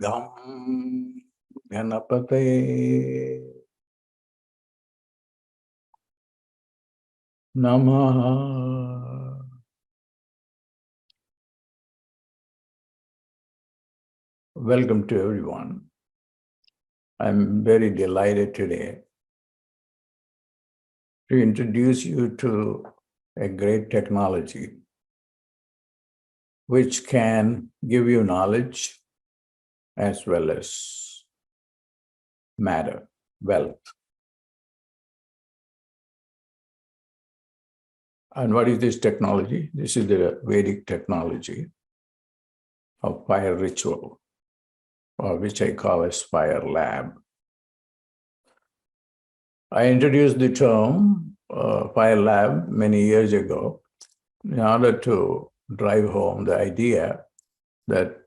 Gam Ganapate Namaha. Welcome to everyone. I'm very delighted today to introduce you to a great technology which can give you knowledge as well as matter, wealth. And what is this technology? This is the Vedic technology of fire ritual, or which I call as fire lab. I introduced the term fire lab many years ago in order to drive home the idea that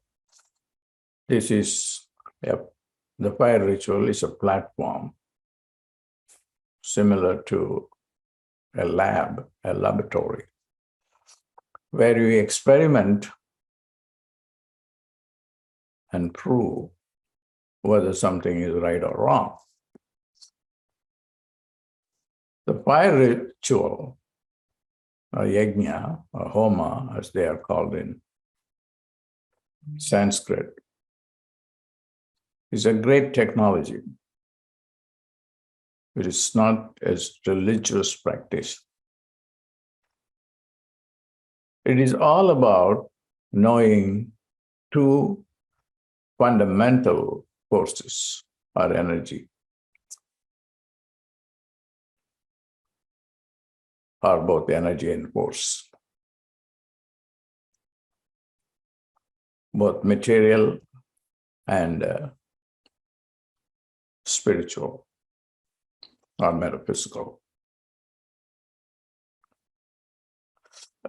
this is the fire ritual is a platform similar to a lab, a laboratory, where we experiment and prove whether something is right or wrong. The fire ritual, or yajna, or homa, as they are called in Sanskrit, is a great technology. It is not a religious practice. It is all about knowing two fundamental forces or energy, or both energy and force, both material and spiritual or metaphysical.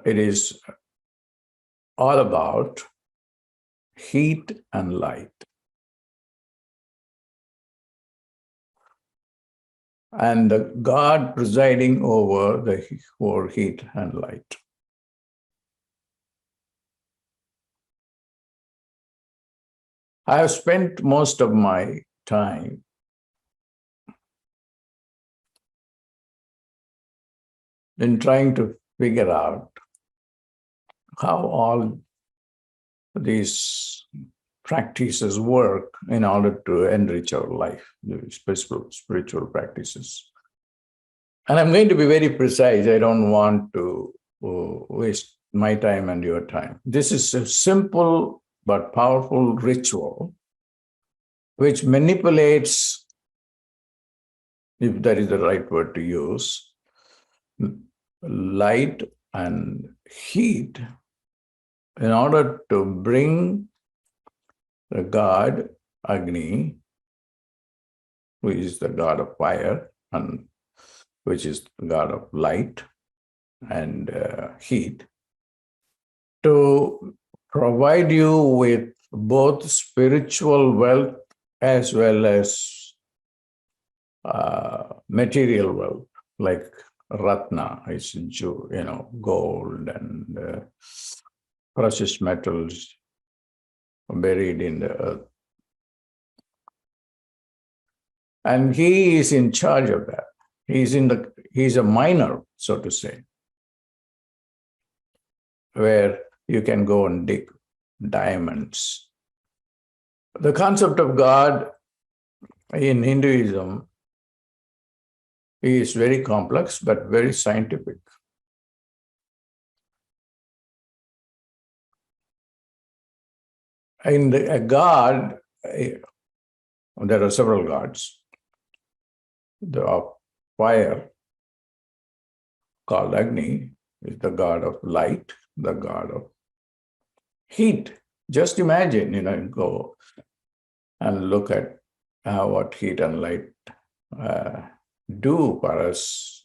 It is all about heat and light. And the God presiding over heat and light. I have spent most of my time in trying to figure out how all these practices work in order to enrich our life, the spiritual practices. And I'm going to be very precise. I don't want to waste my time and your time. This is a simple but powerful ritual which manipulates, if that is the right word to use, light and heat in order to bring the god Agni, who is the god of fire, and which is the god of light and heat, to provide you with both spiritual wealth as well as material wealth, like ratna, is gold and precious metals buried in the earth. And he is in charge of that. He's a miner, so to say, where you can go and dig diamonds. The concept of God in Hinduism is very complex, but very scientific. In a god, there are several gods. The fire, called Agni, is the god of light, the god of heat. Just imagine, go and look at what heat and light do for us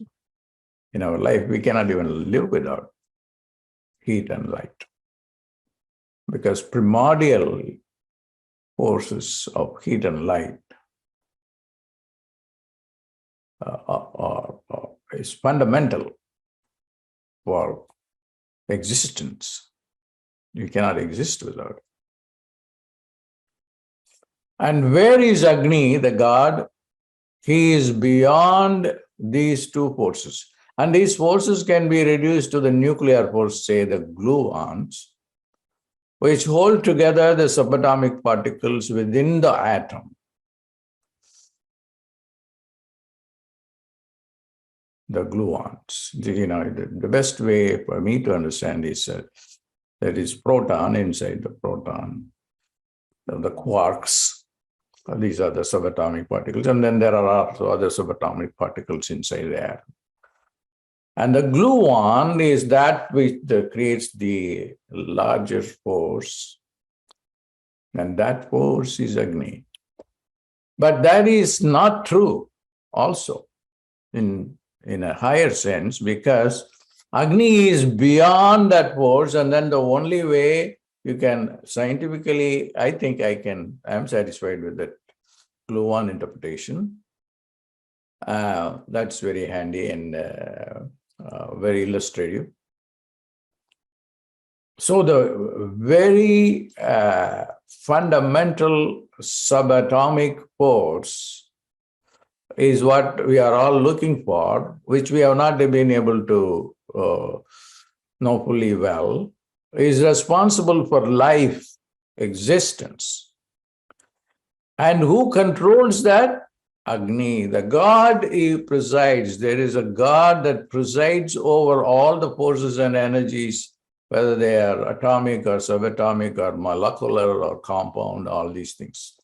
in our life. We cannot even live without heat and light, because primordial forces of heat and light is fundamental for existence. You cannot exist without it. And where is Agni, the god? He is beyond these two forces. And these forces can be reduced to the nuclear force, say the gluons, which hold together the subatomic particles within the atom. The gluons. The best way for me to understand is there is proton inside the proton, the quarks. These are the subatomic particles, and then there are also other subatomic particles inside there. And the gluon is that which creates the larger force, and that force is Agni. But that is not true also in a higher sense, because Agni is beyond that force, and then the only way you can scientifically, I think I'm satisfied with that gluon interpretation. That's very handy and very illustrative. So the very fundamental subatomic force is what we are all looking for, which we have not been able to know fully well, is responsible for life, existence. And who controls that? Agni, the god, he presides. There is a god that presides over all the forces and energies, whether they are atomic or subatomic or molecular or compound, all these things.